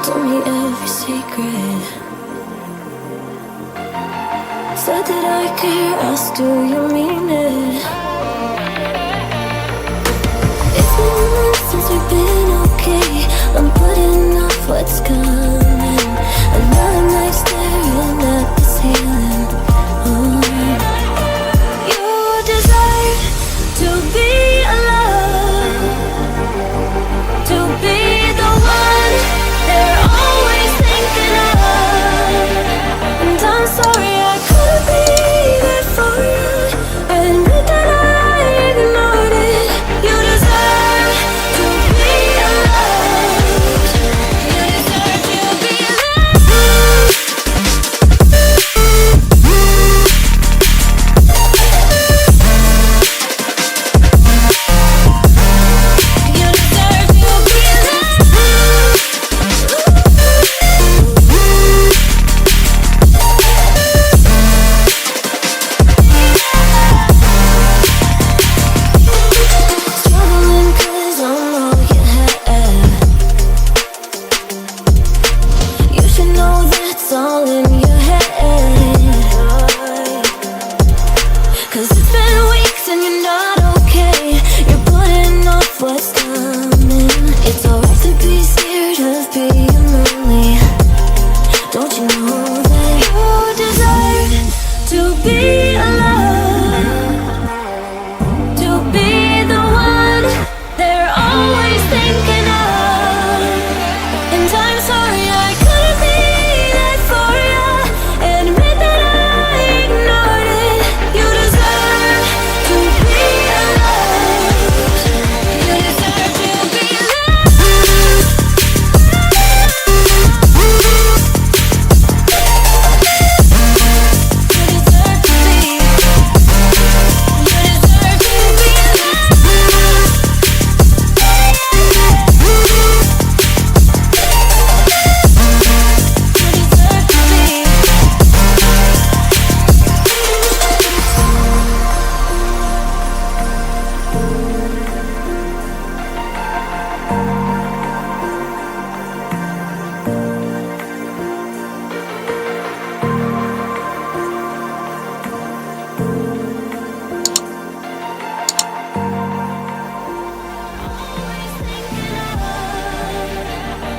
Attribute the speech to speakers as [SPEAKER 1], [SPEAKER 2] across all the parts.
[SPEAKER 1] told me every secret. Said that I care, asked do you mean it? It's been months since we've been okay. I'm putting off what's coming. Another night staring at the ceiling. You deserve to be alone, to be the one they're always thinking of. And I'm sorry I couldn't be there for you. Admit that I ignored it. You deserve to be loved. You deserve to be loved. You deserve to be loved. Struggling 'cause I'm all you had. You should know that's all in your head. 'Cause it's been weeks and you're not okay. You're putting off what's coming. It's alright to be scared of being lonely. Don't you know that you deserve to be alone, to be the one they're always thinking of? And I'm sorry I couldn't be there for you. Admit that I ignored it. You deserve to be loved. You deserve to be loved. You deserve to be. You deserve to be loved.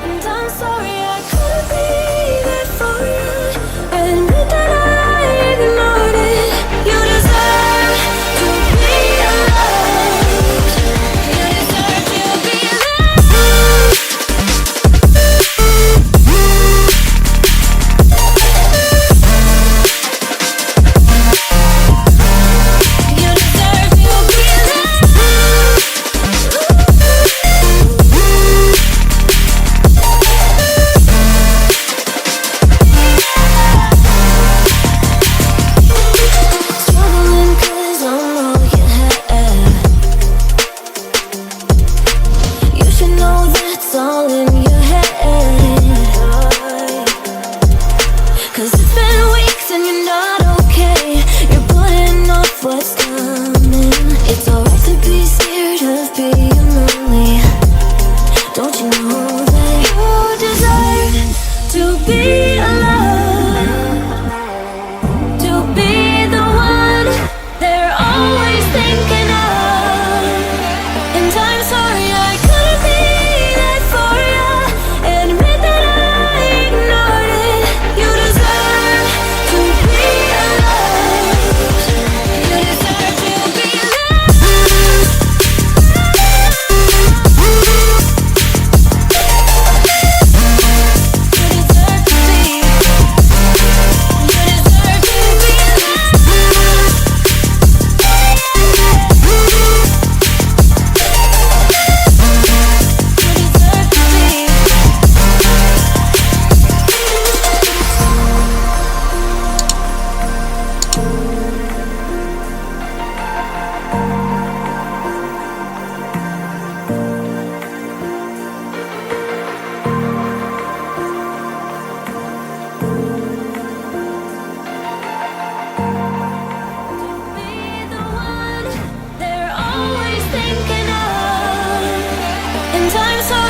[SPEAKER 1] And I'm sorry I couldn't be there for you. Admit that I ignored it. You deserve to be loved. You deserve to be loved. You deserve to be loved. Struggling 'cause I'm all you had. You should know that's all in your head. 'Cause it's been weeks and you're not okay. You're putting off what's coming. It's alright to be scared of being lonely. Don't you know that you deserve to be alone, to be the one they're always thinking of? And I'm sorry I couldn't be there for you. Admit that I ignored it. You deserve to be loved. You deserve to be loved. You deserve to be. You deserve to be loved. They're always thinking of. And I'm sorry